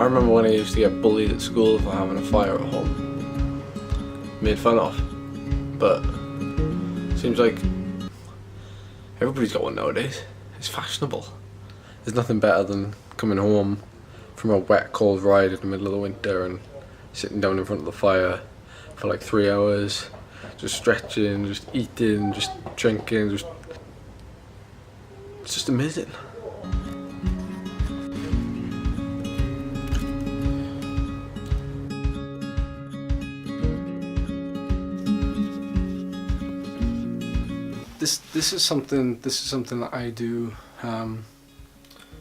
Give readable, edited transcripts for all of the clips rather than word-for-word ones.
remember when I used to get bullied at school for having a fire at home. Made fun of. But seems like everybody's got one nowadays. It's fashionable. There's nothing better than coming home from a wet, cold ride in the middle of the winter and sitting down in front of the fire for like 3 hours, just stretching, just eating, just drinking, it's just amazing. This is something that I do.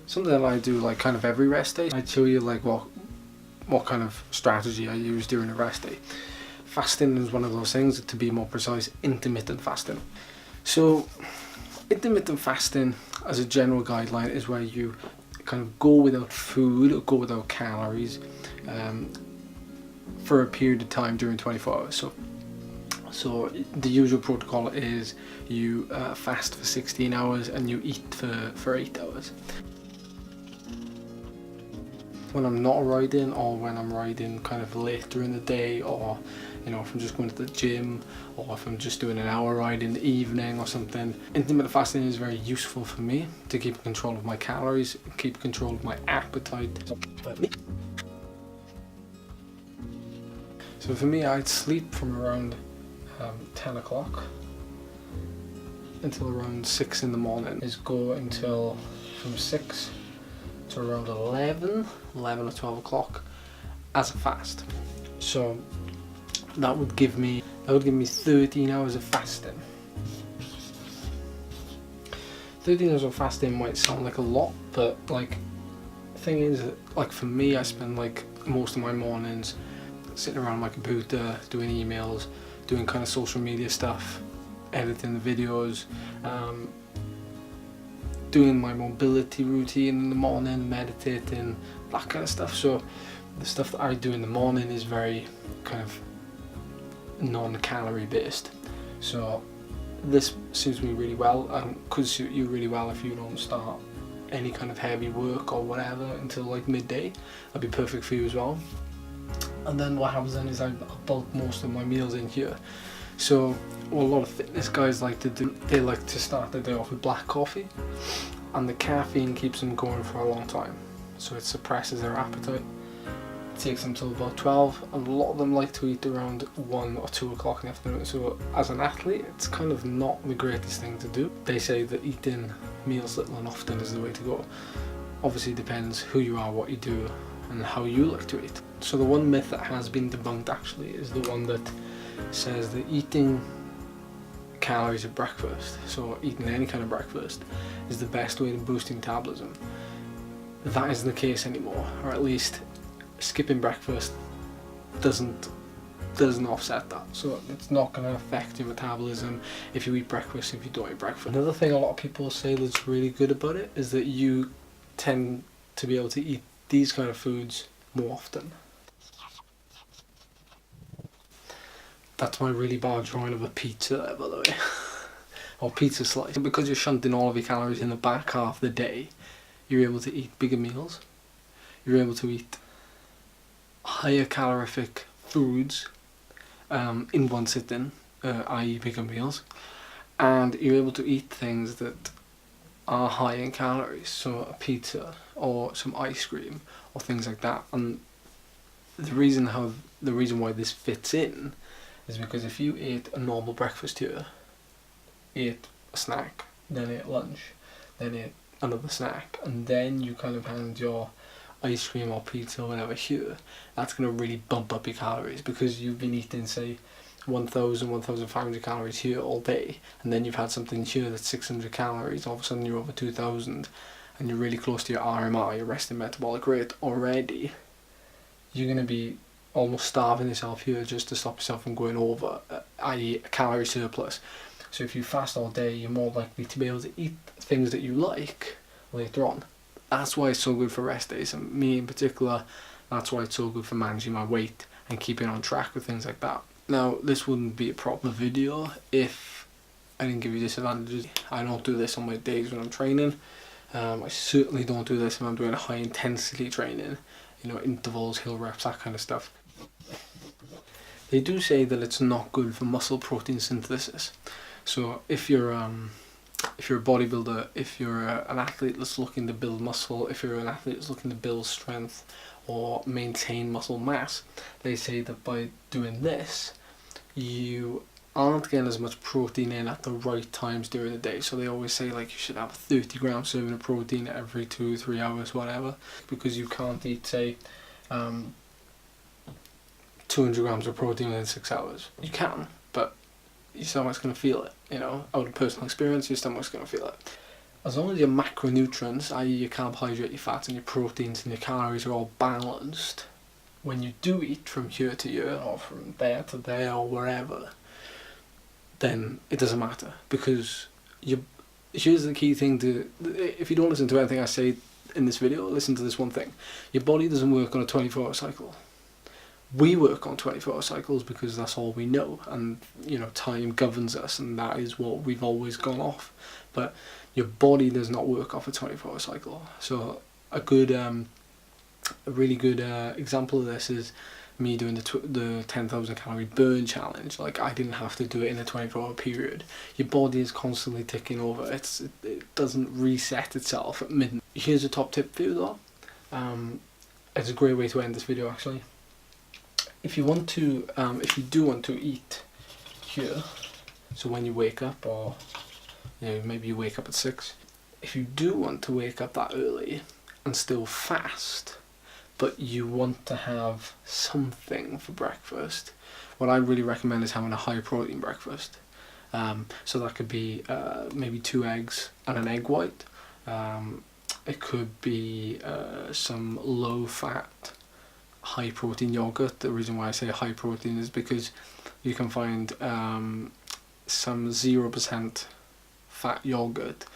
Something that I do like kind of every rest day. I'd show you like what kind of strategy I use during a rest day. Fasting is one of those things, to be more precise, intermittent fasting. So intermittent fasting as a general guideline is where you kind of go without food or go without calories for a period of time during 24 hours. So the usual protocol is you fast for 16 hours and you eat for 8 hours. When I'm not riding, or when I'm riding kind of later in the day, or you know, if I'm just going to the gym, or if I'm just doing an hour ride in the evening or something, intermittent fasting is very useful for me to keep control of my calories, keep control of my appetite. So for me, I'd sleep from around 10 o'clock until around 6 in the morning. Is go until from 6 to around 11 or 12 o'clock as a fast. So that would give me 13 hours of fasting. 13 hours of fasting might sound like a lot, but like the thing is that, like for me, I spend like most of my mornings sitting around my computer doing emails, doing kind of social media stuff, editing the videos, doing my mobility routine in the morning, meditating, that kind of stuff. So the stuff that I do in the morning is very kind of non-calorie based. So this suits me really well, and could suit you really well if you don't start any kind of heavy work or whatever until like midday. That'd be perfect for you as well. And then what happens then is I bulk most of my meals in here. So what a lot of fitness guys like to do, they like to start their day off with black coffee, and the caffeine keeps them going for a long time, so it suppresses their appetite. It takes them till about 12, and a lot of them like to eat around 1 or 2 o'clock in the afternoon. So as an athlete, it's kind of not the greatest thing to do. They say that eating meals little and often is the way to go. Obviously it depends who you are, what you do, and how you like to eat. So the one myth that has been debunked actually is the one that says that eating calories at breakfast, so eating any kind of breakfast, is the best way to boost metabolism. That isn't the case anymore, or at least skipping breakfast doesn't offset that. So it's not going to affect your metabolism if you eat breakfast, if you don't eat breakfast. Another thing a lot of people say that's really good about it is that you tend to be able to eat these kind of foods more often. That's my really bad drawing of a pizza there, by the way. Or pizza slice. Because you're shunting all of your calories in the back half of the day, you're able to eat bigger meals. You're able to eat higher calorific foods in one sitting, i.e. bigger meals. And you're able to eat things that are high in calories, so a pizza or some ice cream or things like that. And the reason why this fits in is because if you ate a normal breakfast here, ate a snack, then ate lunch, then ate another snack, and then you kind of hand your ice cream or pizza or whatever here, that's going to really bump up your calories, because you've been eating say 1,000, 1,500 calories here all day, and then you've had something here that's 600 calories, all of a sudden you're over 2,000, and you're really close to your RMR, your resting metabolic rate already. You're going to be almost starving yourself here just to stop yourself from going over, i.e. a calorie surplus. So if you fast all day, you're more likely to be able to eat things that you like later on. That's why it's so good for rest days, and me in particular, that's why it's so good for managing my weight and keeping on track with things like that. Now, this wouldn't be a proper video if I didn't give you disadvantages. I don't do this on my days when I'm training. I certainly don't do this if I'm doing high intensity training. you know, intervals, hill reps, that kind of stuff. They do say that it's not good for muscle protein synthesis. So if you're a bodybuilder, if you're an athlete that's looking to build muscle, if you're an athlete that's looking to build strength or maintain muscle mass, they say that by doing this, you aren't getting as much protein in at the right times during the day. So they always say like you should have a 30-gram serving of protein every 2-3 hours, whatever, because you can't eat, say, 200 grams of protein within 6 hours. You can, but your stomach's going to feel it, you know. Out of personal experience, your stomach's going to feel it. As long as your macronutrients, i.e. your carbohydrate, your fats and your proteins and your calories are all balanced, when you do eat from here to here or from there to there or wherever, then it doesn't matter, because here's the key thing if you don't listen to anything I say in this video, listen to this one thing. Your body doesn't work on a 24-hour cycle. We work on 24-hour cycles because that's all we know, and you know, time governs us, and that is what we've always gone off. But your body does not work off a 24-hour cycle. So a really good example of this is me doing the 10,000 calorie burn challenge. Like, I didn't have to do it in a 24-hour period. Your body is constantly ticking over. It doesn't reset itself at midnight. Here's a top tip for you though. It's a great way to end this video actually. If you do want to eat here, so when you wake up, or you know, maybe you wake up at 6, if you do want to wake up that early and still fast, but you want to have something for breakfast, what I really recommend is having a high protein breakfast. So that could be maybe 2 eggs and an egg white. It could be some low fat, high protein yogurt. The reason why I say high protein is because you can find some 0% fat yogurt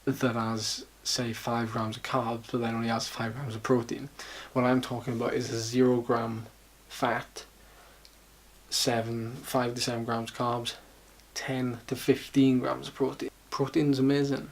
that has, say, 5 grams of carbs, but then only has 5 grams of protein. What I'm talking about is a 0 gram fat, 5 to 7 grams carbs, 10 to 15 grams of protein. Protein's amazing.